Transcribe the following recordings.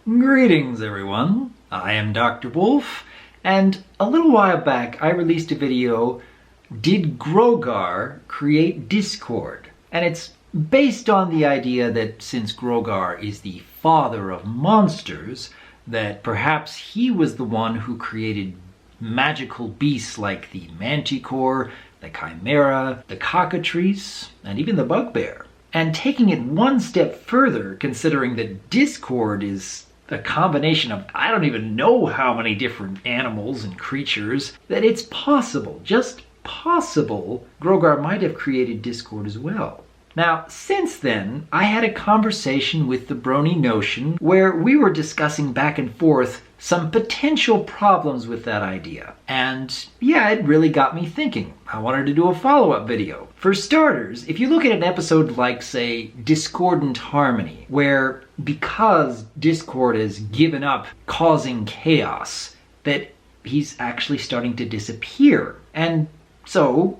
Greetings everyone, I am Dr. Wolf, and a little while back I released a video, Did Grogar Create Discord? And it's based on the idea that since Grogar is the father of monsters, that perhaps he was the one who created magical beasts like the Manticore, the Chimera, the Cockatrice, and even the Bugbear. And taking it one step further, considering that Discord is a combination of I don't even know how many different animals and creatures, that it's possible, just possible, Grogar might have created Discord as well. Now, since then, I had a conversation with the Brony Notion where we were discussing back and forth some potential problems with that idea. And yeah, it really got me thinking. I wanted to do a follow-up video. For starters, if you look at an episode like, say, Discordant Harmony, where because Discord has given up causing chaos, that he's actually starting to disappear. And so,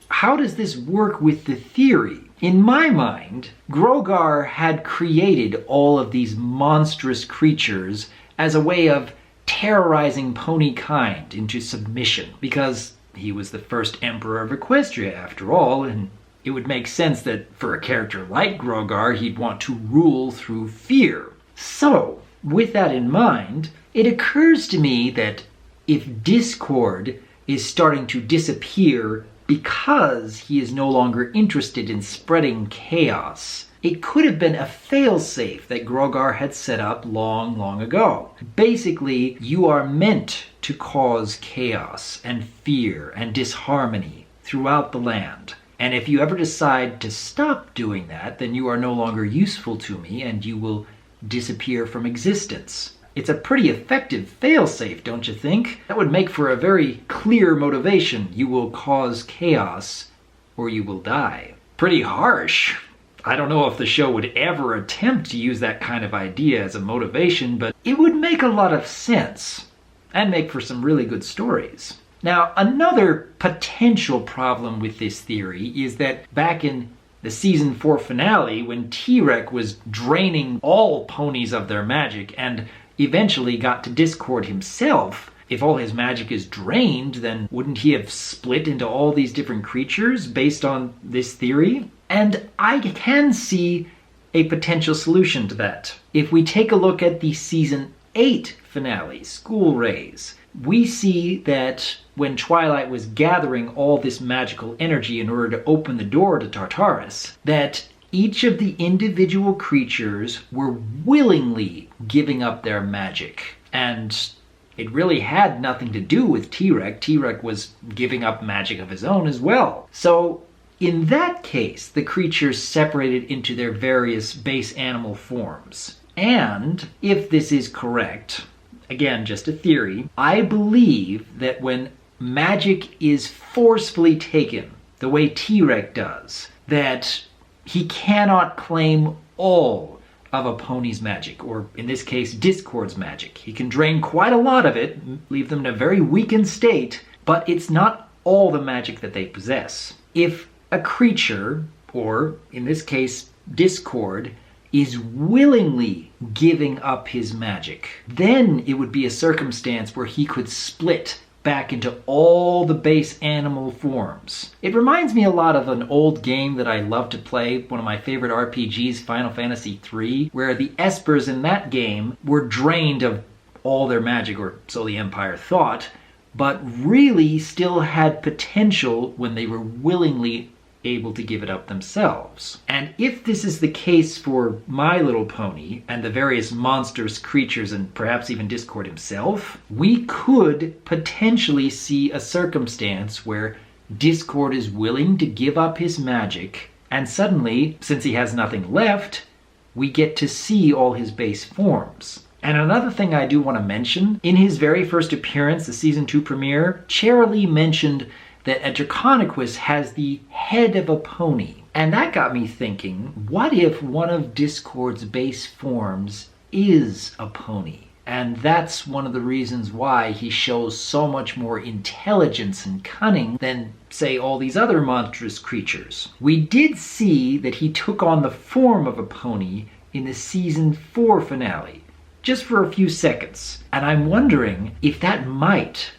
how does this work with the theory? In my mind, Grogar had created all of these monstrous creatures as a way of terrorizing pony kind into submission, because he was the first emperor of Equestria after all, and it would make sense that for a character like Grogar, he'd want to rule through fear. So, with that in mind, it occurs to me that if Discord is starting to disappear because he is no longer interested in spreading chaos, it could have been a failsafe that Grogar had set up long ago. Basically, you are meant to cause chaos and fear and disharmony throughout the land. And if you ever decide to stop doing that, then you are no longer useful to me and you will disappear from existence. It's a pretty effective failsafe, don't you think? That would make for a very clear motivation. You will cause chaos or you will die. Pretty harsh. I don't know if the show would ever attempt to use that kind of idea as a motivation, but it would make a lot of sense and make for some really good stories. Now, another potential problem with this theory is that back in the season 4 finale, when T-Rex was draining all ponies of their magic and eventually got to Discord himself, if all his magic is drained, then wouldn't he have split into all these different creatures based on this theory? And I can see a potential solution to that. If we take a look at the season 8 finale, School Rays, we see that when Twilight was gathering all this magical energy in order to open the door to Tartarus, that each of the individual creatures were willingly giving up their magic. And it really had nothing to do with T-Rex. T-Rex was giving up magic of his own as well. So in that case, the creatures separated into their various base animal forms. And if this is correct, again, just a theory, I believe that when magic is forcefully taken, the way T-Rex does, that he cannot claim all of a pony's magic, or in this case, Discord's magic. He can drain quite a lot of it, leave them in a very weakened state, but it's not all the magic that they possess. If a creature, or in this case, Discord, is willingly giving up his magic, then it would be a circumstance where he could split back into all the base animal forms. It reminds me a lot of an old game that I love to play, one of my favorite RPGs, Final Fantasy III, where the Espers in that game were drained of all their magic, or so the Empire thought, but really still had potential when they were willingly able to give it up themselves. And if this is the case for My Little Pony and the various monstrous creatures and perhaps even Discord himself, we could potentially see a circumstance where Discord is willing to give up his magic, and suddenly, since he has nothing left, we get to see all his base forms. And another thing I do want to mention, in his very first appearance, the season 2 premiere, Cherilee mentioned that a Draconequus has the head of a pony. And that got me thinking, what if one of Discord's base forms is a pony? And that's one of the reasons why he shows so much more intelligence and cunning than, say, all these other monstrous creatures. We did see that he took on the form of a pony in the season 4 finale, just for a few seconds. And I'm wondering if that might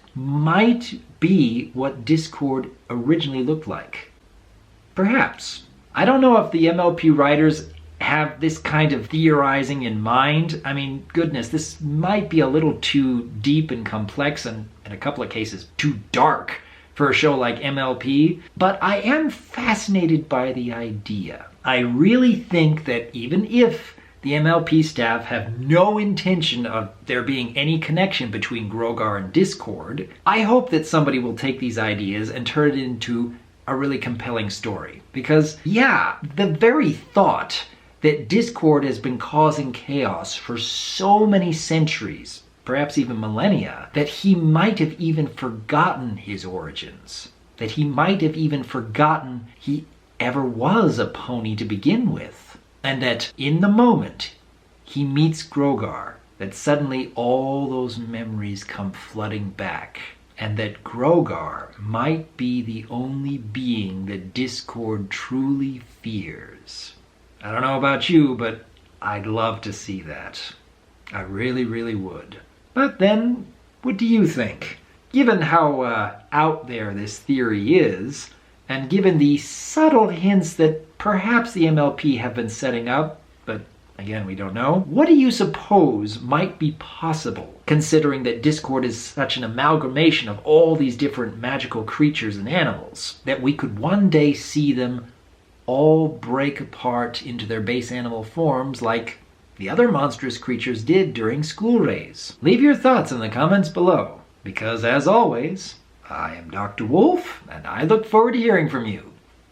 be what Discord originally looked like. Perhaps. I don't know if the MLP writers have this kind of theorizing in mind. I mean, goodness, this might be a little too deep and complex, and in a couple of cases too dark for a show like MLP, but I am fascinated by the idea. I really think that even if the MLP staff have no intention of there being any connection between Grogar and Discord, I hope that somebody will take these ideas and turn it into a really compelling story. Because, yeah, the very thought that Discord has been causing chaos for so many centuries, perhaps even millennia, that he might have even forgotten his origins. That he might have even forgotten he ever was a pony to begin with. And that in the moment he meets Grogar, that suddenly all those memories come flooding back. And that Grogar might be the only being that Discord truly fears. I don't know about you, but I'd love to see that. I really, really would. But then, what do you think? Given how out there this theory is, and given the subtle hints that perhaps the MLP have been setting up, but again, we don't know, what do you suppose might be possible, considering that Discord is such an amalgamation of all these different magical creatures and animals, that we could one day see them all break apart into their base animal forms like the other monstrous creatures did during school rays? Leave your thoughts in the comments below, because as always, I am Dr. Wolf, and I look forward to hearing from you.